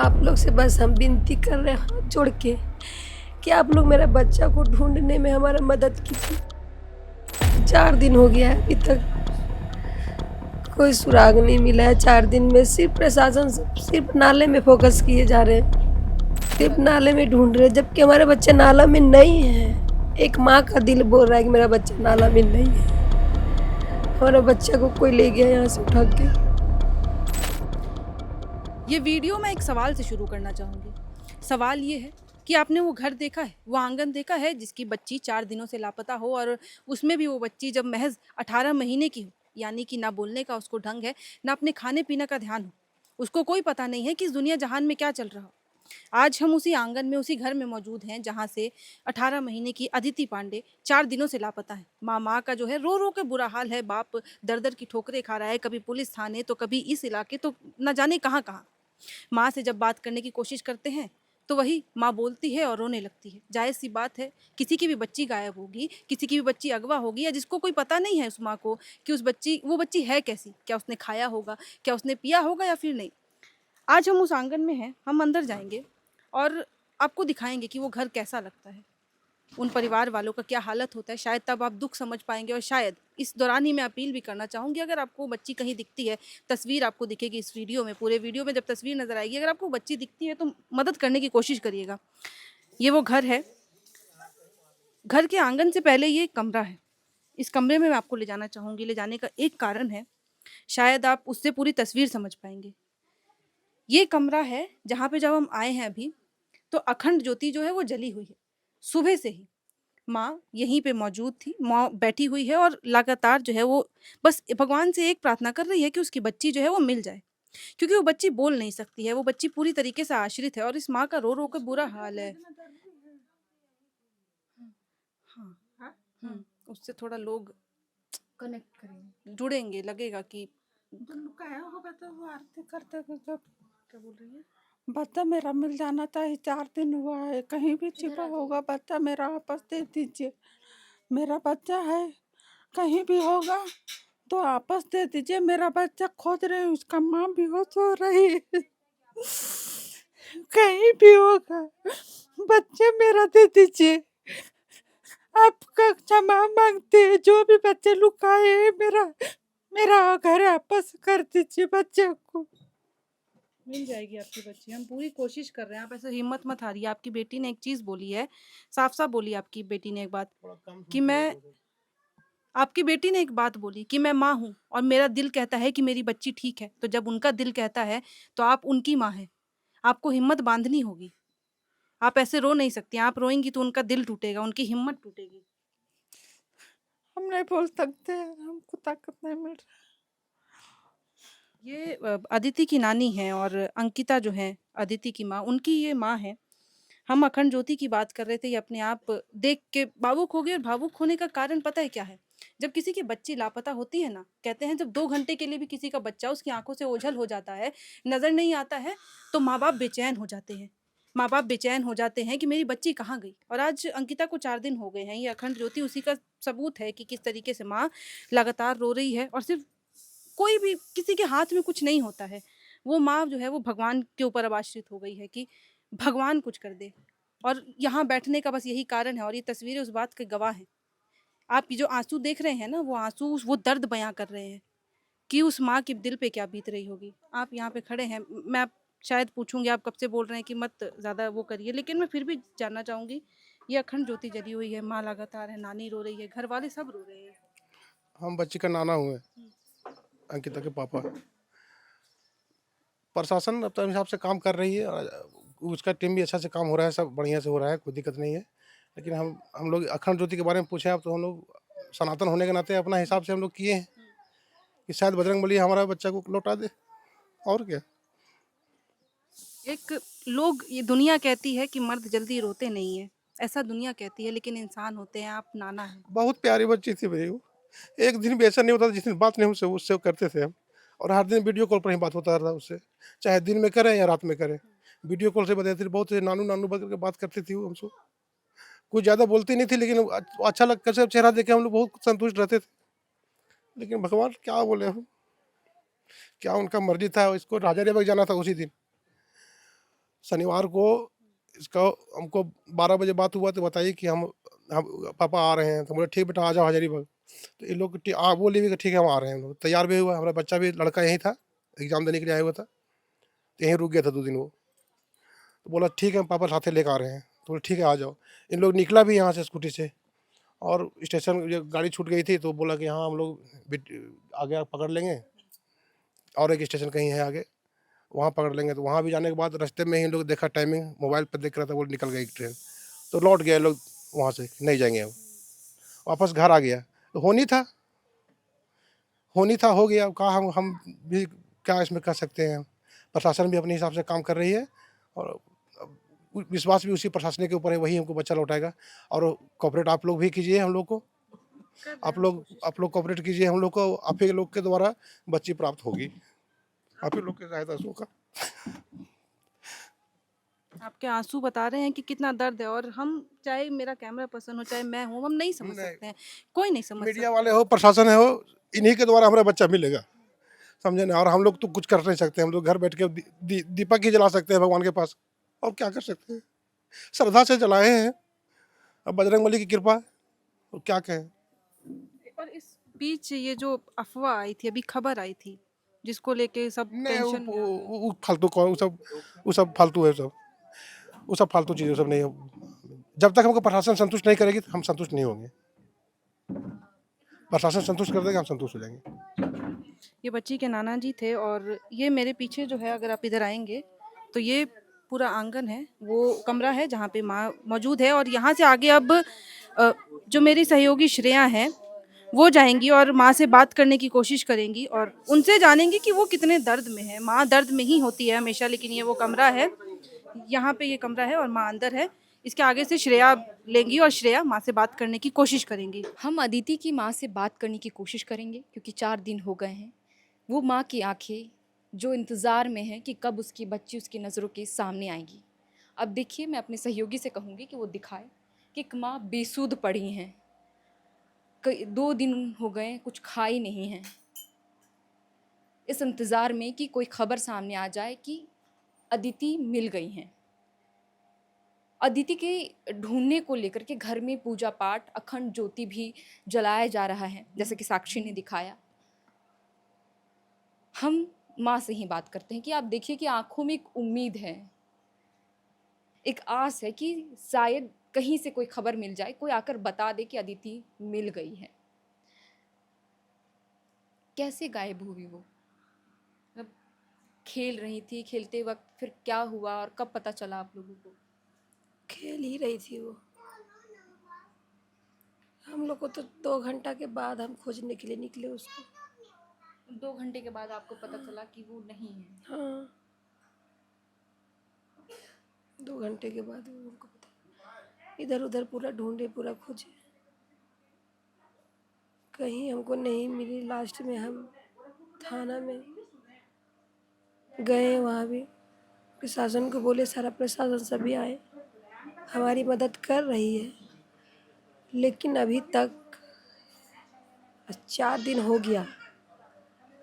आप लोग से बस हम विनती कर रहे हैं हाथ जोड़ के कि आप लोग मेरे बच्चा को ढूँढने में हमारा मदद कीजिए। 4 दिन हो गया है, अभी तक कोई सुराग नहीं मिला है। 4 दिन में सिर्फ़ प्रशासन सिर्फ़ नाले में फ़ोकस किए जा रहे हैं, सिर्फ़ नाले में ढूँढ रहे हैं, जबकि हमारे बच्चे नाला में नहीं हैं। एक माँ का दिल बोल रहा है कि मेरा बच्चा नाला में नहीं है। हमारा बच्चा को कोई ले गया यहाँ से उठा के। ये वीडियो मैं एक सवाल से शुरू करना चाहूँगी। सवाल ये है कि आपने वो घर देखा है, वो आंगन देखा है जिसकी बच्ची 4 दिनों से लापता हो और उसमें भी वो बच्ची जब महज़ 18 महीने की हो, यानी कि ना बोलने का उसको ढंग है, ना अपने खाने-पीने का ध्यान हो। उसको कोई पता नहीं है कि इस दुनिया जहान में क्या चल रहा हो। आज हम उसी आंगन में, उसी घर में मौजूद हैं जहाँ से 18 महीने की अदिति पांडे 4 दिनों से लापता है। माँ का जो है रो-रो के बुरा हाल है, बाप दर-दर की ठोकरें खा रहा है, कभी पुलिस थाने तो कभी इस इलाके तो न जाने कहाँ-कहाँ। माँ से जब बात करने की कोशिश करते हैं तो वही माँ बोलती है और रोने लगती है। जायज़ सी बात है, किसी की भी बच्ची गायब होगी, किसी की भी बच्ची अगवा होगी या जिसको कोई पता नहीं है उस माँ को कि वो बच्ची है कैसी? क्या उसने खाया होगा? क्या उसने पिया होगा या फिर नहीं? आज हम उस आंगन में हैं, हम अंदर जाएँगे और आपको दिखाएँगे कि वो घर कैसा लगता है। उन परिवार वालों का क्या हालत होता है, शायद तब आप दुःख समझ पाएँगे और शायद इस दौरान ही मैं अपील भी करना चाहूँगी, अगर आपको बच्ची कहीं दिखती है, तस्वीर आपको दिखेगी इस वीडियो में, पूरे वीडियो में जब तस्वीर नज़र आएगी, अगर आपको बच्ची दिखती है तो मदद करने की कोशिश करिएगा। ये वो घर है, घर के आँगन से पहले ये एक कमरा है। इस कमरे में मैं आपको ले जाना चाहूँगी, ले जाने का एक कारण है, शायद आप उससे पूरी तस्वीर समझ पाएँगे। ये कमरा है जहाँ पे जब हम आए हैं अभी, तो अखंड ज्योति जो है वो जली हुई है, सुबह से ही। माँ यहीं पे मौजूद थी, माँ बैठी हुई है और लगातार जो है वो बस भगवान से एक प्रार्थना कर रही है कि उसकी बच्ची जो है वो मिल जाए। क्योंकि वो बच्ची बोल नहीं सकती है, वो बच्ची पूरी तरीके से आश्रित है और इस माँ का रो-रो के बुरा हाल है। हाँ, उससे थोड़ा लोग कनेक्ट करेंगे। जुड़ेंगे, लगेगा कि का है होगा तो वो आरती करते हुए जब क्या बोल रही है? बच्चा मेरा मिल जाना चाहिए। 4 दिन हुआ है, कहीं भी छिपा होगा बच्चा मेरा वापस दे दीजिए। मेरा बच्चा है, कहीं भी होगा तो वापस दे दीजिए। मेरा बच्चा खोज रहे हैं, उसका माँ बेहोश हो रही है। कहीं भी होगा बच्चा मेरा दे दीजिए। आपका क्षमा मांगते हैं, जो भी बच्चे लुकाए हैं मेरा मेरा घर वापस कर दीजिए बच्चे को। मिल जाएगी आपकी बच्ची, हम पूरी कोशिश कर रहे हैं, आप ऐसे हिम्मत मत हारिए। आपकी बेटी ने एक चीज़ बोली है, साफ-साफ बोली आपकी बेटी ने एक बात कि मैं आपकी बेटी ने एक बात बोली कि मैं माँ हूँ और मेरा दिल कहता है कि मेरी बच्ची ठीक है। तो जब उनका दिल कहता है, तो आप उनकी माँ हैं। आपको हिम्मत बाँधनी होगी। आप ऐसे रो नहीं सकती, आप रोएँगी तो उनका दिल टूटेगा, उनकी हिम्मत टूटेगी। हम नहीं बोल सकते, हमको ताकत नहीं मिल रहा। ये अदिति की नानी हैं और अंकिता जो हैं, अदिति की माँ, उनकी ये माँ हैं। हम अखंड ज्योति की बात कर रहे थे, ये अपने आप देख के भावुक हो गए और भावुक होने का कारण पता है क्या है? जब किसी की बच्ची लापता होती है ना, कहते हैं जब 2 घंटे के लिए भी किसी का बच्चा उसकी आँखों से ओझल हो जाता है, नज़र नहीं आता है, तो माँ-बाप बेचैन हो जाते हैं। माँ-बाप बेचैन हो जाते हैं कि मेरी बच्ची कहाँ गई? और आज अंकिता को 4 दिन हो गए हैं, ये अखंड ज्योति उसी का सबूत है कि किस तरीके से माँ लगातार रो रही है और सिर्फ़ कोई भी किसी के हाथ में कुछ नहीं होता है। वो माँ जो है वो भगवान के ऊपर अब आश्रित हो गई है कि भगवान कुछ कर दे। और यहाँ बैठने का बस यही कारण है और ये तस्वीरें उस बात के गवाह हैं। आप ये जो आँसू देख रहे हैं ना, वो आँसू वो दर्द बयाँ कर रहे हैं कि उस माँ के दिल पे क्या बीत रही होगी। आप यहाँ पे खड़े हैं, मैं आप शायद पूछूँगी आप कब से बोल रहे हैं कि मत ज़्यादा वो करिए, लेकिन मैं फिर भी जानना चाहूँगी, ये अखंड ज्योति जली हुई है, माँ लगातार है, नानी रो रही है, घरवाले सब रो रहे हैं। हम बच्ची का नाना हुए, अंकिता के पापा। प्रशासन अपने हिसाब से काम कर रही है और उसका टीम भी अच्छा से काम हो रहा है, सब बढ़िया से हो रहा है, कोई दिक्कत नहीं है। लेकिन हम लोग अखंड ज्योति के बारे में पूछे आप, तो हम लोग सनातन होने के नाते अपना हिसाब से हम लोग किए हैं कि शायद बजरंगबली हमारा बच्चा को लौटा दे, और क्या। एक लोग ये दुनिया कहती है कि मर्द जल्दी रोते नहीं है, ऐसा दुनिया कहती है, लेकिन इंसान होते हैं, आप नाना हैं। बहुत प्यारी बच्ची थी मेरी वो। एक दिन भी ऐसा नहीं होता था जिस दिन बात नहीं हमसे उससे करते थे हम। और हर दिन वीडियो कॉल पर ही बात होता रहा उससे, चाहे दिन में करें या रात में करें। वीडियो कॉल से बताती थी, बहुत नानू नानू बन करके बात करती थी वो हमसे। कुछ ज़्यादा बोलती नहीं थी, लेकिन अच्छा लग कैसे चेहरा देख के हम लोग बहुत संतुष्ट रहते थे। लेकिन भगवान क्या बोले हम, क्या उनका मर्जी था, इसको राजा बाग जाना था उसी दिन। शनिवार को इसका हमको 12 बजे बात हुआ तो बताइए कि हम पापा आ रहे हैं, तो बोले ठीक बेटा आ जाओ हजारीबाग। तो ये लोग बोले भी कि ठीक है हम आ रहे हैं। हम लोग तैयार भी हुआ, हमारा बच्चा भी लड़का यहीं था, एग्जाम देने के लिए आया हुआ था, तो यहीं रुक गया था 2 दिन वो। तो बोला ठीक है पापा साथे लेकर आ रहे हैं, तो बोले ठीक है आ जाओ। इन लोग निकला भी यहाँ से स्कूटी से, और स्टेशन ये गाड़ी छूट गई थी तो बोला कि हाँ हम लोग आगे पकड़ लेंगे, और एक स्टेशन कहीं है आगे, वहाँ पकड़ लेंगे। तो वहाँ भी जाने के बाद रास्ते में ही इन लोग देखा, टाइमिंग मोबाइल पर देख रहा था, वो निकल गई ट्रेन। तो लौट गए लोग वहाँ से, नहीं जाएंगे अब, वापस घर आ गया। तो होनी था हो गया। अब कहा हम भी क्या इसमें कर सकते हैं। प्रशासन भी अपने हिसाब से काम कर रही है, और विश्वास भी उसी प्रशासन के ऊपर है, वही हमको बच्चा लौटाएगा। और कॉपरेट आप लोग भी कीजिए हम लोग को, आप लोग कॉपरेट कीजिए हम लोग को, आप ही लोग के द्वारा बच्ची प्राप्त होगी, आप ही लोग के सहायता से होगा। आपके आंसू बता रहे हैं कि कितना दर्द है, और हम चाहे मेरा कैमरा पर्सन हो चाहे मैं हूँ, हम नहीं समझ नहीं। सकते हैं, कोई नहीं समझ मीडिया सकता। वाले हो, प्रशासन है हो, इन्हीं के द्वारा हमारा बच्चा मिलेगा, समझे ना। और हम लोग तो कुछ कर नहीं सकते, हम लोग घर बैठ के दीपक ही जला सकते हैं भगवान के पास, और क्या कर सकते हैं। श्रद्धा से जलाए हैं, अब बजरंगबली की कृपा है, और क्या कहें। और इस बीच ये जो अफवाह आई थी, अभी खबर आई थी, जिसको लेके सब नहीं टेंशन में आ गए। वो फालतू कौन, वो सब फालतू है, सब वो सब फालतू चीज़ें सब नहीं। जब तक हमको प्रशासन संतुष्ट नहीं करेगी हम संतुष्ट नहीं होंगे। प्रशासन संतुष्ट कर देगा हम संतुष्ट हो जाएंगे। ये बच्ची के नाना जी थे, और ये मेरे पीछे जो है, अगर आप इधर आएंगे तो ये पूरा आंगन है, वो कमरा है जहाँ पे माँ मौजूद है। और यहाँ से आगे अब जो मेरी सहयोगी श्रेया हैं वो जाएंगी और माँ से बात करने की कोशिश करेंगी, और उनसे जानेंगी कि वो कितने दर्द में है। माँ दर्द में ही होती है हमेशा, लेकिन ये वो कमरा है, यहाँ पे ये कमरा है और माँ अंदर है। इसके आगे से श्रेया लेंगी और श्रेया माँ से बात करने की कोशिश करेंगी। हम अदिति की माँ से बात करने की कोशिश करेंगे, क्योंकि 4 दिन हो गए हैं। वो माँ की आंखें जो इंतज़ार में हैं कि कब उसकी बच्ची उसकी नज़रों के सामने आएगी। अब देखिए, मैं अपने सहयोगी से कहूँगी कि वो दिखाए कि एक माँ बेसुध पड़ी हैं, 2 दिन हो गए कुछ खाई नहीं है, इस इंतज़ार में कि कोई खबर सामने आ जाए कि अदिति मिल गई हैं। अदिति के ढूंढने को लेकर के घर में पूजा पाठ, अखंड ज्योति भी जलाया जा रहा है, जैसे कि साक्षी ने दिखाया। हम माँ से ही बात करते हैं कि आप देखिए कि आंखों में एक उम्मीद है, एक आस है कि शायद कहीं से कोई खबर मिल जाए, कोई आकर बता दे कि अदिति मिल गई है। कैसे गायब हुई वो? मतलब खेल रही थी, खेलते वक्त फिर क्या हुआ और कब पता चला आप लोगों को? खेल ही रही थी वो। हम लोग को तो 2 घंटा के बाद हम खोजने के लिए निकले उसको। 2 घंटे के बाद आपको पता चला कि वो नहीं है। हाँ, 2 घंटे के बाद वो हमको पता। इधर उधर पूरा ढूंढे, पूरा खोजे, कहीं हमको नहीं मिली। लास्ट में हम थाना में गए, वहाँ भी प्रशासन को बोले, सारा प्रशासन सभी आए, हमारी मदद कर रही है, लेकिन अभी तक 4 दिन हो गया,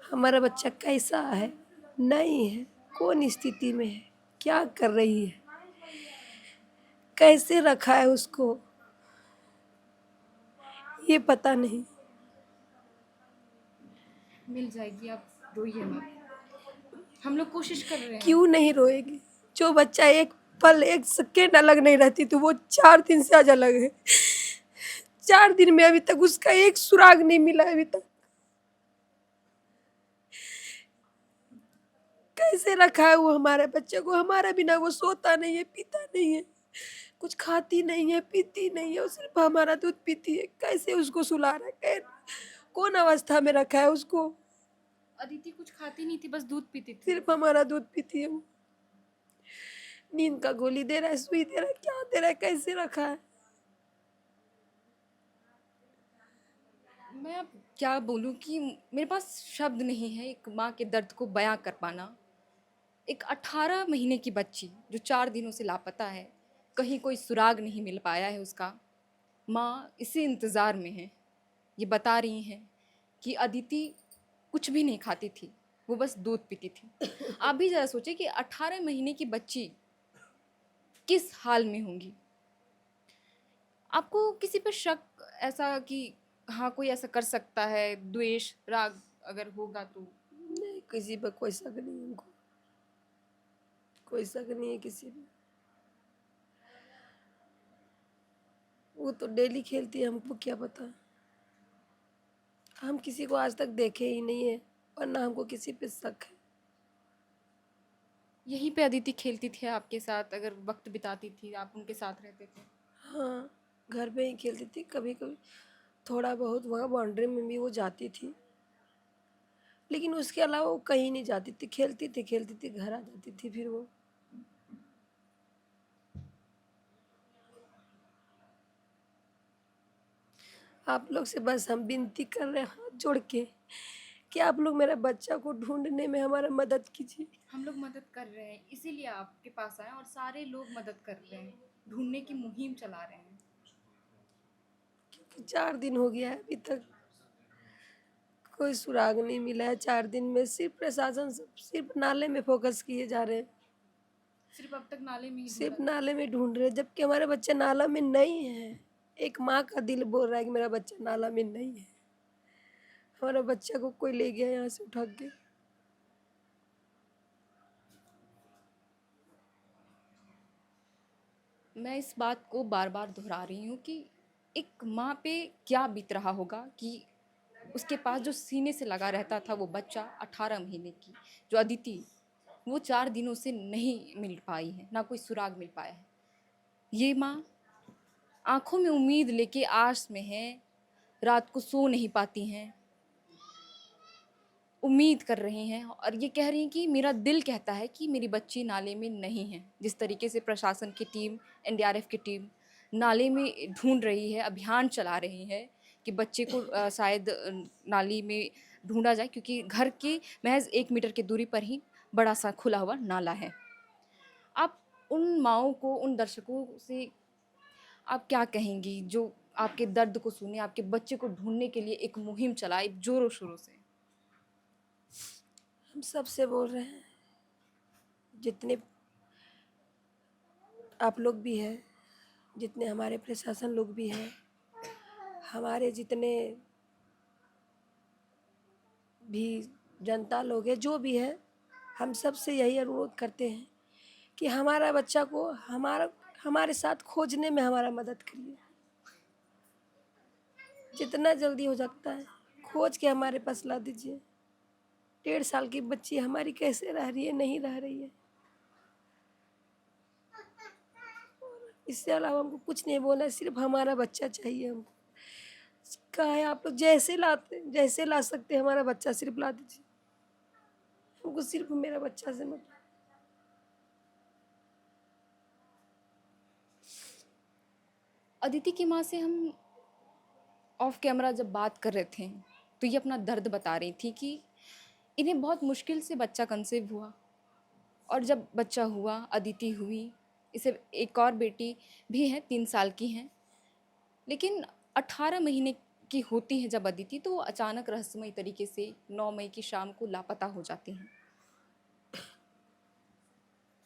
हमारा बच्चा कैसा है, नहीं है, कौन स्थिति में है, क्या कर रही है, कैसे रखा है उसको, ये पता नहीं। मिल जाएगी, आप रोइए मत, हम लोग कोशिश कर रहे हैं। क्यों नहीं रोएगी? जो बच्चा एक पल, एक सेकेंड अलग नहीं रहती तो वो 4 दिन से आज अलग है। 4 दिन में अभी तक उसका एक सुराग नहीं मिला अभी तक। कैसे रखा है वो हमारे बच्चे को? हमारे बिना वो सोता नहीं है, पीता नहीं है, कुछ खाती नहीं है, पीती नहीं है, वो सिर्फ हमारा दूध पीती है। कैसे उसको सुला रहा है? कौन अवस्था में रखा है उसको? अदिति कुछ खाती नहीं थी, बस दूध पीती थी। सिर्फ हमारा दूध पीती है वो। नींद का गोली दे रहा है, सुई दे रहा है, क्या दे रहा है, कैसे रखा है? मैं अब क्या बोलूँ कि मेरे पास शब्द नहीं है एक माँ के दर्द को बयां कर पाना। एक 18 महीने की बच्ची जो 4 दिनों से लापता है, कहीं कोई सुराग नहीं मिल पाया है उसका। माँ इसी इंतज़ार में है। ये बता रही हैं कि अदिति कुछ भी नहीं खाती थी, वो बस दूध पीती थी। आप भी ज़रा सोचिए कि 18 महीने की बच्ची किस हाल में होंगी। आपको किसी पर शक ऐसा कि हाँ कोई ऐसा कर सकता है, द्वेष राग अगर होगा तो? नहीं, किसी पर कोई शक नहीं है हमको, कोई शक नहीं है किसी पे। वो तो डेली खेलती है, हमको क्या पता। हम किसी को आज तक देखे ही नहीं है और ना हमको किसी पे शक है। यहीं पे अदिति खेलती थी आपके साथ, अगर वक्त बिताती थी आप उनके साथ रहते थे? हाँ, घर पे ही खेलती थी, कभी कभी थोड़ा बहुत वहाँ बाउंड्री में भी वो जाती थी, लेकिन उसके अलावा वो कहीं नहीं जाती थी। खेलती थी, घर आ जाती थी फिर वो। आप लोग से बस हम विनती कर रहे हैं हाथ जोड़ के कि आप लोग मेरे बच्चा को ढूंढने में हमारा मदद कीजिए। हम लोग मदद कर रहे हैं, इसीलिए आपके पास आए और सारे लोग मदद कर रहे हैं, ढूंढने की मुहिम चला रहे हैं। क्योंकि 4 दिन हो गया है, अभी तक कोई सुराग नहीं मिला है। 4 दिन में सिर्फ प्रशासन सिर्फ नाले में फोकस किए जा रहे हैं, सिर्फ अब तक नाले में ही सिर्फ ढूंढा। नाले में ढूंढ रहे हैं, जबकि हमारे बच्चे नाला में नहीं है। एक माँ का दिल बोल रहा है कि मेरा बच्चा नाला में नहीं है। हमारा बच्चा को कोई ले गया यहाँ से उठा के। मैं इस बात को बार बार दोहरा रही हूँ कि एक माँ पे क्या बीत रहा होगा कि उसके पास जो सीने से लगा रहता था वो बच्चा 18 महीने की जो अदिति, वो 4 दिनों से नहीं मिल पाई है, ना कोई सुराग मिल पाया है। ये माँ आंखों में उम्मीद लेके आस में है, रात को सो नहीं पाती हैं, उम्मीद कर रही हैं और ये कह रही हैं कि मेरा दिल कहता है कि मेरी बच्ची नाले में नहीं है। जिस तरीके से प्रशासन की टीम, एनडीआरएफ की टीम नाले में ढूंढ रही है, अभियान चला रही है कि बच्चे को शायद नाली में ढूंढा जाए, क्योंकि घर के महज 1 मीटर की दूरी पर ही बड़ा सा खुला हुआ नाला है। आप उन माँओं को, उन दर्शकों से आप क्या कहेंगी जो आपके दर्द को सुने, आपके बच्चे को ढूंढने के लिए एक मुहिम चलाए जोरों शोरों से? हम सबसे बोल रहे हैं, जितने आप लोग भी हैं, जितने हमारे प्रशासन लोग भी हैं, हमारे जितने भी जनता लोग हैं, जो भी है, हम सबसे यही अनुरोध करते हैं कि हमारा बच्चा को हमारे साथ खोजने में हमारा मदद करिए। जितना जल्दी हो सकता है खोज के हमारे पास ला दीजिए। 1.5 साल की बच्ची हमारी कैसे रह रही है, नहीं रह रही है। इससे अलावा हमको कुछ नहीं बोलना है, सिर्फ हमारा बच्चा चाहिए हमको। कहा है आप लोग जैसे ला सकते हैं हमारा बच्चा सिर्फ ला दीजिए। हमको सिर्फ मेरा बच्चा से मतलब। अदिति की माँ से हम ऑफ कैमरा जब बात कर रहे थे तो ये अपना दर्द बता रही थी कि इन्हें बहुत मुश्किल से बच्चा कंसीव हुआ, और जब बच्चा हुआ, अदिति हुई, इसे एक और बेटी भी है, 3 साल की हैं, लेकिन 18 महीने की होती है जब अदिति, तो वो अचानक रहस्यमय तरीके से 9 मई की शाम को लापता हो जाती हैं।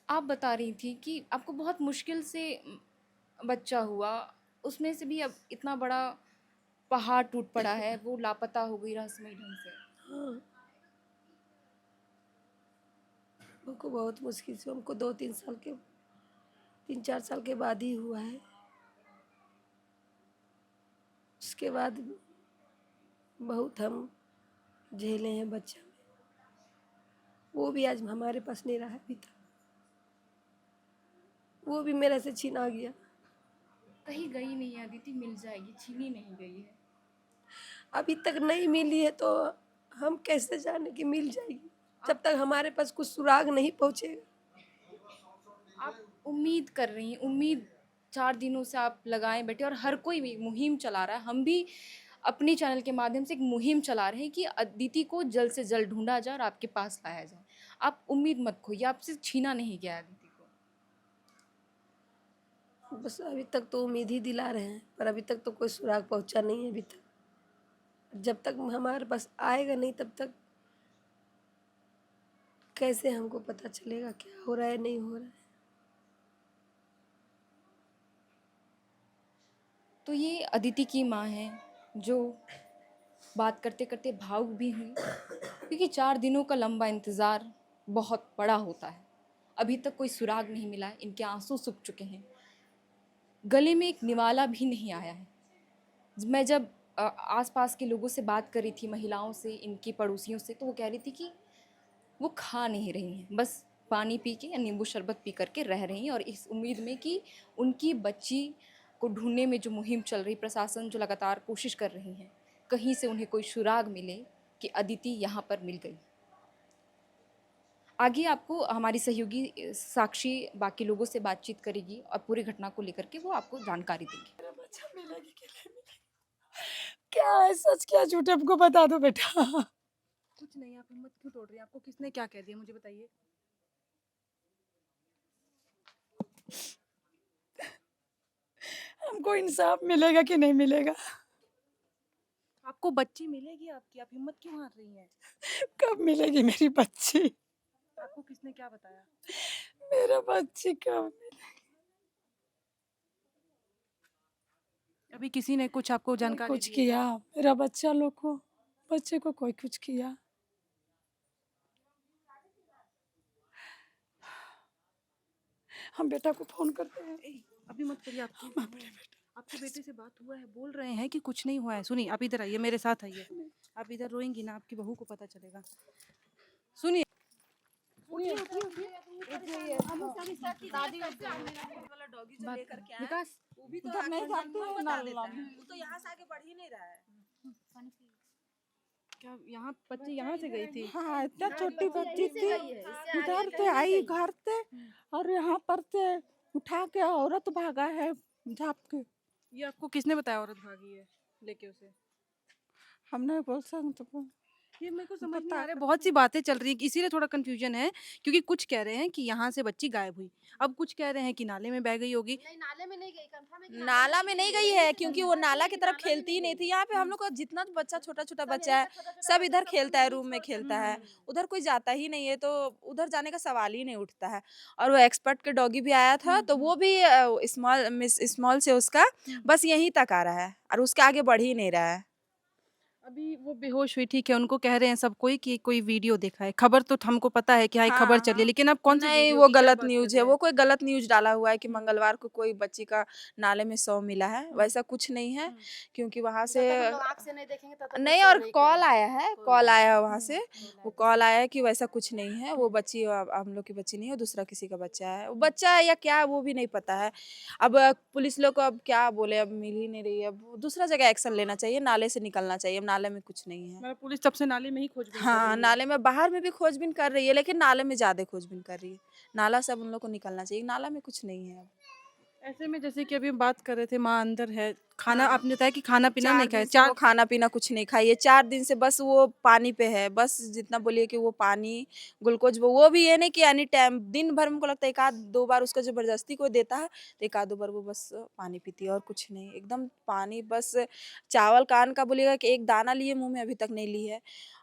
आप बता रही थी कि आपको बहुत मुश्किल से बच्चा हुआ, उसमें से भी अब इतना बड़ा पहाड़ टूट पड़ा है, वो लापता हो गई रहस्यमय ढंग से। हाँ, हमको बहुत मुश्किल से, हमको 3-4 साल के बाद ही हुआ है। उसके बाद बहुत हम झेले हैं बच्चा में। वो भी आज हमारे पास नहीं रहा अभी तक, वो भी मेरे से छीना गया। कहीं गई नहीं है अदिति, मिल जाएगी, छीनी नहीं गई है। अभी तक नहीं मिली है तो हम कैसे जाने कि मिल जाएगी, जब तक हमारे पास कुछ सुराग नहीं पहुंचेगा। आप उम्मीद कर रही हैं, उम्मीद 4 दिनों से आप लगाए बैठे और हर कोई भी मुहिम चला रहा है। हम भी अपने चैनल के माध्यम से एक मुहिम चला रहे हैं कि अदिति को जल्द से जल्द ढूंढा जाए और आपके पास लाया जाए। आप उम्मीद मत खोइए, आपसे छीना नहीं गया अदिति को। बस अभी तक तो उम्मीद ही दिला रहे हैं, पर अभी तक तो कोई सुराग पहुंचा नहीं है अभी तक। जब तक हमारे पास आएगा नहीं तब तक कैसे हमको पता चलेगा क्या हो रहा है, नहीं हो रहा है। तो ये अदिति की माँ हैं जो बात करते करते भावुक भी हुई, क्योंकि 4 दिनों का लंबा इंतज़ार बहुत बड़ा होता है। अभी तक कोई सुराग नहीं मिला है, इनके आंसू सूख चुके हैं, गले में एक निवाला भी नहीं आया है। मैं जब आसपास के लोगों से बात कर रही थी, महिलाओं से, इनकी पड़ोसियों से, तो वो कह रही थी कि वो खा नहीं रही हैं, बस पानी पी के या नींबू शरबत पी करके रह रही हैं, और इस उम्मीद में कि उनकी बच्ची को ढूंढने में जो मुहिम चल रही, प्रशासन जो लगातार कोशिश कर रही है, कहीं से उन्हें कोई सुराग मिले कि अदिति यहाँ पर मिल गई। आगे आपको हमारी सहयोगी साक्षी बाकी लोगों से बातचीत करेगी और पूरी घटना को लेकर के वो आपको जानकारी देंगी। मेरा बच्चा मिलेगी कि नहीं मिलेगी? क्या है सच क्या झूठ हमको बता दो बेटा। कुछ नहीं, आप हिम्मत क्यों तोड़ रही हैं? आपको किसने क्या कह दिया, मुझे बताइए। हमको इंसाफ मिलेगा कि नहीं मिलेगा? आपको बच्ची मिलेगी आपकी, आप हिम्मत क्यों हार रही हैं? कब मिलेगी मेरी बच्ची? आपको किसने क्या बताया? मेरा बच्ची कब? अभी किसी ने कुछ आपको जानकारी कुछ दी है? किया मेरा बच्चे को कोई कुछ किया? हम बेटा को फोन करते हैं। अभी मत करिए। आपके बेटे से बात हुआ है, बोल रहे हैं कि कुछ नहीं हुआ है। सुनिए, आप इधर आइए, मेरे साथ आइए। आप इधर रोएंगी ना, आपकी बहू को पता चलेगा। सुनिए, विकास, उधर नहीं जाते हैं नाला में। क्या यहाँ बच्ची यहाँ से गई थी? हाँ, इतना छोटी बच्ची थी, उधर से आई घर से और यहाँ पर से उठा के औरत भागा है झाप के। ये आपको किसने बताया औरत भागी है लेके उसे? हमने बोल सकते ये मेरे को समझ नहीं आ रहा है, बहुत सी बातें चल रही हैं, इसीलिए थोड़ा कंफ्यूजन है, क्योंकि कुछ कह रहे हैं कि यहाँ से बच्ची गायब हुई, अब कुछ कह रहे हैं कि नाले में बह गई होगी। नाला में नहीं गई है, क्योंकि वो नाला की तरफ खेलती ही नहीं थी। यहाँ पे हम लोग का जितना बच्चा, छोटा छोटा बच्चा है, सब इधर खेलता है, रूम में खेलता है, उधर कोई जाता ही नहीं है, तो उधर जाने का सवाल ही नहीं उठता है। और वो एक्सपर्ट के डॉगी भी आया था, तो वो भी स्मॉल से उसका बस यहीं तक आ रहा है और उसके आगे बढ़ ही नहीं रहा है। अभी वो बेहोश हुई, ठीक है, उनको कह रहे हैं सब कोई कोई वीडियो देखा है, खबर तो हमको पता है कि हाँ खबर चली है, लेकिन अब कौन सी नहीं, वीडियो वो की क्या गलत बात न्यूज कर है, रहे वो हैं? कोई गलत न्यूज डाला हुआ है कि मंगलवार को कोई बच्ची का नाले में शव मिला है, वैसा कुछ नहीं है, क्योंकि वहां से नहीं, और कॉल आया है, कॉल आया है वहां से, वो कॉल आया है कि वैसा कुछ नहीं है, वो बच्ची हम लोग की बच्ची नहीं है, दूसरा किसी का बच्चा है, वो बच्चा है या क्या है वो भी नहीं पता है। अब पुलिस लोग को अब क्या बोले, अब मिल ही नहीं रही है, अब दूसरा जगह एक्शन लेना चाहिए, नाले से निकलना चाहिए, अब नाले में कुछ नहीं है। मतलब पुलिस तब से नाले में ही खोजबीन कर हाँ, रही है। नाले में, बाहर में भी खोजबीन कर रही है, लेकिन नाले में ज्यादा खोजबीन कर रही है। नाला से अब उन लोग को निकलना चाहिए, नाला में कुछ नहीं है अब। ऐसे में जैसे कि अभी हम बात कर रहे थे, माँ अंदर है, खाना आपने बताया कि खाना पीना 4 नहीं खाया, दिन से वो खाना पीना कुछ नहीं खाई है, 4 दिन से बस वो पानी पे है, बस जितना बोलिए कि वो पानी, ग्लूकोज, वो भी ये नहीं कि एनी टाइम, दिन भर में को लगता है 1 आध 2 बार उसको जबरदस्ती कोई देता है, तो 1 आध 2 बार वो बस पानी पीती है और कुछ नहीं, एकदम पानी बस। चावल कान का बोलिएगा कि एक दाना लिए मुँह में, अभी तक नहीं ली है।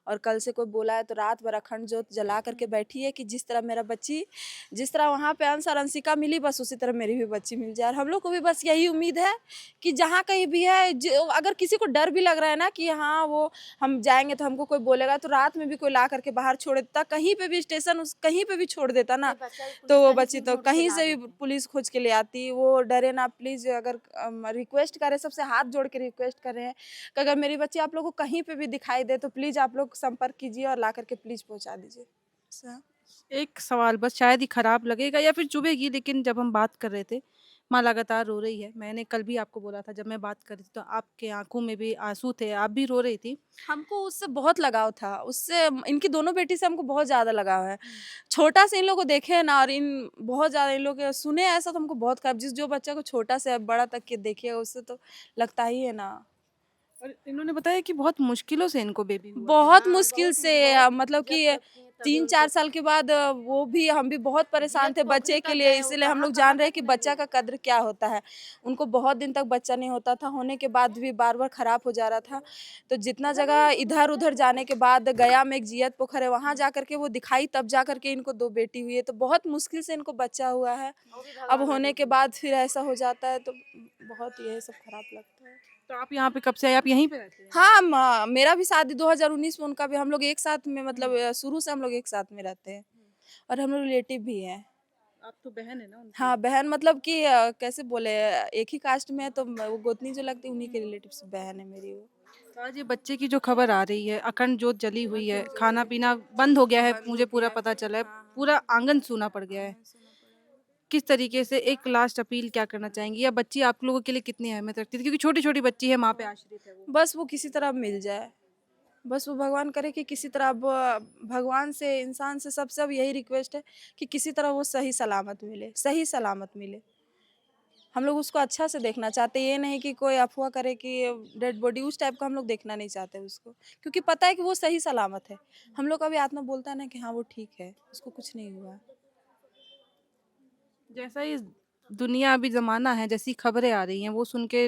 और कल से कोई बोला है तो रात भर अखंड जोत जला करके बैठी है कि जिस तरह मेरा बच्ची, जिस तरह वहाँ पे अंश और अंशिका मिली, बस उसी तरह मेरी भी बच्ची मिल जाए। और हम लोग को भी बस यही उम्मीद है कि जहाँ कहीं भी है, अगर किसी को डर भी लग रहा है ना कि हाँ वो हम जाएंगे तो हमको कोई बोलेगा, तो रात में भी कोई ला करके बाहर छोड़ देता, कहीं पे भी स्टेशन, उस कहीं पे भी छोड़ देता ना, तो वो बच्ची तो कहीं से भी पुलिस खोज के ले आती। वो डरे ना, प्लीज, अगर रिक्वेस्ट करे, सबसे हाथ जोड़ के रिक्वेस्ट कर रहे हैं कि अगर मेरी बच्ची आप लोग को कहीं पे भी दिखाई दे तो प्लीज आप लोग संपर्क कीजिए और ला करके प्लीज पहुंचा दीजिए। एक सवाल बस, शायद ही खराब लगेगा या फिर चुभेगी, लेकिन जब हम बात कर रहे थे, माँ लगातार रो रही है। मैंने कल भी आपको बोला था, जब मैं बात कर रही थी तो आपके आंखों में भी आंसू थे, आप भी रो रही थी। हमको उससे बहुत लगाव था, उससे, इनकी दोनों बेटी से हमको बहुत ज़्यादा लगाव है। छोटा से इन लोग को देखे हैं ना, और इन बहुत ज़्यादा इन लोग के सुने ऐसा, तो हमको बहुत खराब, जो बच्चा को छोटा से बड़ा तक के देखेगा उससे तो लगता ही है ना। और इन्होंने बताया कि बहुत मुश्किलों से इनको बेबी हुआ। बहुत मुश्किल से, मतलब कि 3-4 साल के बाद वो भी हम भी बहुत परेशान थे बच्चे के लिए, इसीलिए हम लोग जान रहे हैं कि बच्चा का कद्र क्या होता है। उनको बहुत दिन तक बच्चा नहीं होता था, होने के बाद भी बार-बार खराब हो जा रहा था। तो जितना जगह इधर-उधर जाने के बाद गया में एक जियत पोखर है, वहाँ जा कर के वो दिखाई, तब जा कर के इनको 2 बेटी हुई है। तो बहुत मुश्किल से इनको बच्चा हुआ है। अब होने के बाद फिर ऐसा हो जाता है तो बहुत यही सब खराब लगता है। तो आप यहाँ पे कब से आए? आप यहीं पे रहते हैं? हाँ, मेरा भी शादी 2019 में, उनका भी, हम लोग एक साथ में, मतलब शुरू से हम लोग एक साथ में रहते हैं और हम लोग रिलेटिव भी हैं। आप तो बहन है ना उनकी? हाँ, बहन मतलब कि कैसे बोले, एक ही कास्ट में है तो वो गोतनी जो लगती है उन्हीं के रिलेटिव से बहन है मेरी वो। तो आज ये बच्चे की जो खबर आ रही है, अखंड जोत जली हुई है, खाना पीना बंद हो गया है, मुझे पूरा पता चला है, पूरा आंगन सूना पड़ गया है। किस तरीके से एक लास्ट अपील क्या करना चाहेंगी, या बच्ची आप लोगों के लिए कितनी अहमियत रखती थी? क्योंकि छोटी-छोटी बच्ची है, माँ पे आश्रित है वो। बस वो किसी तरह मिल जाए, बस वो भगवान करे कि किसी तरह, अब भगवान से, इंसान से, सबसे अब यही रिक्वेस्ट है कि किसी तरह वो सही सलामत मिले, सही सलामत मिले। हम लोग उसको अच्छा से देखना चाहते हैं, ये नहीं कि कोई अफ़वाह करे कि डेड बॉडी, उस टाइप का हम लोग देखना नहीं चाहते उसको, क्योंकि पता है कि वो सही सलामत है। हम लोग का भी आत्मा बोलता है ना कि हाँ वो ठीक है, उसको कुछ नहीं हुआ। जैसा ये दुनिया अभी ज़माना है, जैसी खबरें आ रही हैं, वो सुन के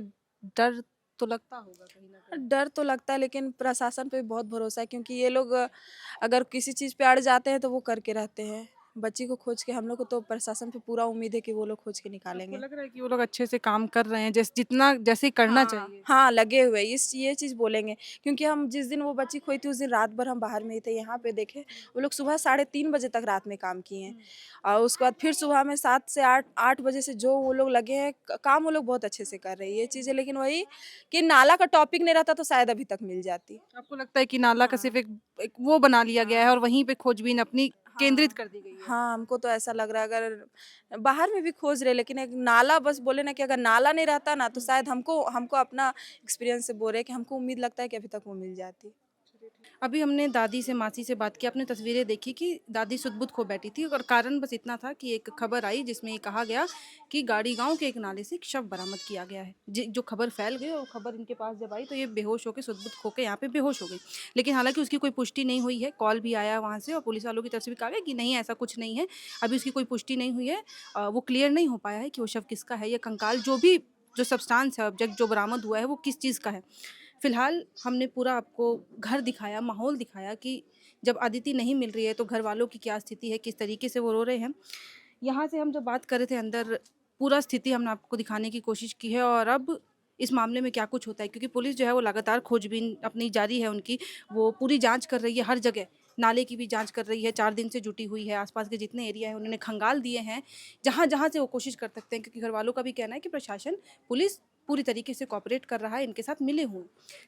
डर तो लगता होगा कहीं न कहीं। डर तो लगता है, लेकिन प्रशासन पे बहुत भरोसा है, क्योंकि ये लोग अगर किसी चीज़ पे अड़ जाते हैं तो वो करके रहते हैं। बच्ची को खोज के, हम लोग को तो प्रशासन पे पूरा उम्मीद है कि वो लोग खोज के आपको निकालेंगे। लग रहा है कि वो लोग अच्छे से काम कर रहे हैं, जितना जैसे करना हाँ, चाहिए? हाँ, लगे हुए ये चीज़ बोलेंगे, क्योंकि हम जिस दिन वो बच्ची खोई थी उस दिन रात भर हम बाहर में ही थे। यहाँ पे देखे वो लोग सुबह 3:30 बजे तक रात में काम किए हैं, और उसके बाद फिर सुबह में 7 से 8 बजे से जो वो लोग लगे हैं, काम वो लोग बहुत अच्छे से कर रहे हैं ये चीज़ें। लेकिन वही कि नाला का टॉपिक नहीं रहता तो शायद अभी तक मिल जाती। आपको लगता है कि नाला का सिर्फ़ एक वो बना लिया गया है और वहीं पे खोजबीन अपनी केंद्रित कर दी गई है? हाँ, हमको तो ऐसा लग रहा है, अगर बाहर में भी खोज रहे, लेकिन एक नाला, बस बोले ना कि अगर नाला नहीं रहता ना तो शायद हमको हमको अपना एक्सपीरियंस से बोल रहे हैं कि हमको उम्मीद लगता है कि अभी तक वो मिल जाती। अभी हमने दादी से, मासी से बात की, आपने तस्वीरें देखी कि दादी सुध-बुध खो बैठी थी, और कारण बस इतना था कि एक खबर आई जिसमें ये कहा गया कि गाड़ी गाँव के एक नाले से एक शव बरामद किया गया है। जो खबर फैल गई और वो खबर इनके पास जब आई तो ये बेहोश होके, सुध-बुध खो के यहाँ पे बेहोश हो गई। लेकिन हालाँकि उसकी कोई पुष्टि नहीं हुई है, कॉल भी आया वहाँ से और पुलिस वालों की तरफ से भी कहा गया कि नहीं, ऐसा कुछ नहीं है, अभी उसकी कोई पुष्टि नहीं हुई है। वो क्लियर नहीं हो पाया है कि वो शव किसका है, या कंकाल जो सब्सटेंस है, ऑब्जेक्ट जो बरामद हुआ है, वो किस चीज़ का है। फिलहाल हमने पूरा आपको घर दिखाया, माहौल दिखाया कि जब अदिति नहीं मिल रही है तो घर वालों की क्या स्थिति है, किस तरीके से वो रो रहे हैं। यहाँ से हम जब बात कर रहे थे अंदर, पूरा स्थिति हमने आपको दिखाने की कोशिश की है, और अब इस मामले में क्या कुछ होता है, क्योंकि पुलिस जो है वो लगातार खोजबीन अपनी जारी है उनकी, वो पूरी जाँच कर रही है हर जगह। नाले की भी जाँच कर रही है, 4 दिन से जुटी हुई है, आस-पास के जितने एरिया हैं उन्होंने खंगाल दिए हैं, जहाँ-जहाँ से वो कोशिश कर सकते हैं, क्योंकि घरवालों का भी कहना है कि प्रशासन, पुलिस पूरी तरीके से कोऑपरेट कर रहा है, इनके साथ मिले हुए।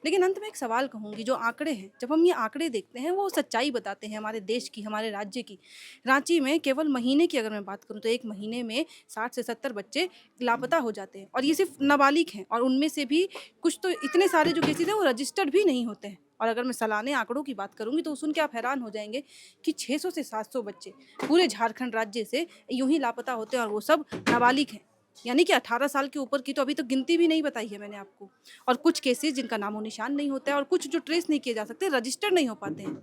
लेकिन अंत में एक सवाल कहूँगी, जो आंकड़े हैं, जब हम ये आंकड़े देखते हैं वो सच्चाई बताते हैं हमारे देश की, हमारे राज्य की। रांची में केवल महीने की अगर मैं बात करूँ तो एक महीने में 60 से 70 बच्चे लापता हो जाते हैं, और ये सिर्फ नाबालिग हैं, और उनमें से भी कुछ तो इतने सारे जो केसेस हैं वो रजिस्टर्ड भी नहीं होते हैं। और अगर मैं सालाने आंकड़ों की बात करूँगी तो सुन के आप हैरान हो जाएंगे कि 600 से 700 बच्चे पूरे झारखंड राज्य से यूं ही लापता होते हैं, और वो सब नाबालिग हैं, यानी कि 18 साल के ऊपर की तो अभी तक गिनती भी नहीं बताई है मैंने आपको। और कुछ केसेस जिनका नामो निशान नहीं होता है, और कुछ जो ट्रेस नहीं किए जा सकते, रजिस्टर्ड नहीं हो पाते हैं।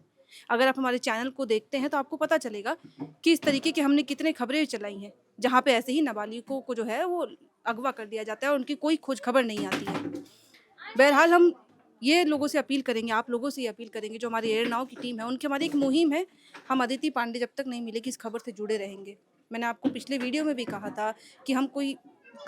अगर आप हमारे चैनल को देखते हैं तो आपको पता चलेगा कि इस तरीके के हमने कितने खबरें चलाई हैं, जहाँ पे ऐसे ही नाबालिगों को जो है वो अगवा कर दिया जाता है और उनकी कोई खोज खबर नहीं आती है। बहरहाल हम ये लोगों से अपील करेंगे, आप लोगों से ये अपील करेंगे, जो हमारी एयर नाउ की टीम है, उनकी हमारी एक मुहिम है, हम अदिति पांडे जब तक नहीं मिलेगी इस खबर से जुड़े रहेंगे। मैंने आपको पिछले वीडियो में भी कहा था कि हम कोई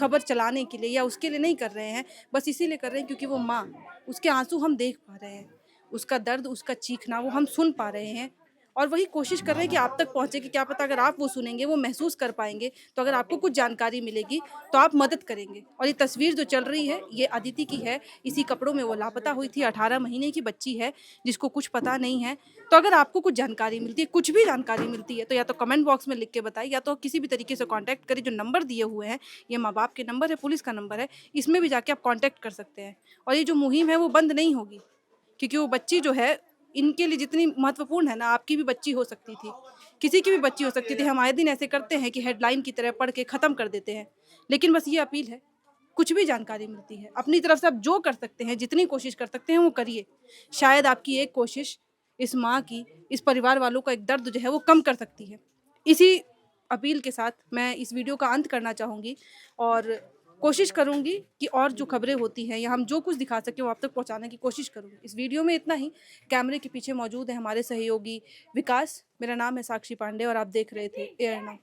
खबर चलाने के लिए या उसके लिए नहीं कर रहे हैं, बस इसीलिए कर रहे हैं क्योंकि वो माँ, उसके आंसू हम देख पा रहे हैं, उसका दर्द, उसका चीखना वो हम सुन पा रहे हैं, और वही कोशिश कर रहे हैं कि आप तक पहुँचे, कि क्या पता अगर आप वो सुनेंगे, वो महसूस कर पाएंगे, तो अगर आपको कुछ जानकारी मिलेगी तो आप मदद करेंगे। और ये तस्वीर जो चल रही है ये अदिति की है, इसी कपड़ों में वो लापता हुई थी, 18 महीने की बच्ची है जिसको कुछ पता नहीं है। तो अगर आपको कुछ जानकारी मिलती है, कुछ भी जानकारी मिलती है, तो या तो कमेंट बॉक्स में लिख के बताइए, या तो किसी भी तरीके से कॉन्टैक्ट करिए। जो नंबर दिए हुए हैं ये माँ बाप के नंबर है, पुलिस का नंबर है, इसमें भी जाके आप कॉन्टैक्ट कर सकते हैं। और ये जो मुहिम है वो बंद नहीं होगी, क्योंकि वो बच्ची जो है इनके लिए जितनी महत्वपूर्ण है ना, आपकी भी बच्ची हो सकती थी, किसी की भी बच्ची हो सकती थी। हम आए दिन ऐसे करते हैं कि हेडलाइन की तरह पढ़ के ख़त्म कर देते हैं, लेकिन बस ये अपील है, कुछ भी जानकारी मिलती है, अपनी तरफ से आप जो कर सकते हैं, जितनी कोशिश कर सकते हैं वो करिए। शायद आपकी एक कोशिश इस माँ की, इस परिवार वालों का एक दर्द जो है वो कम कर सकती है। इसी अपील के साथ मैं इस वीडियो का अंत करना चाहूँगी और कोशिश करूँगी कि और जो खबरें होती हैं या हम जो कुछ दिखा सकें वो आप तक पहुँचाने की कोशिश करूँगी। इस वीडियो में इतना ही। कैमरे के पीछे मौजूद है हमारे सहयोगी विकास। मेरा नाम है साक्षी पांडे और आप देख रहे थे एयर नाउ।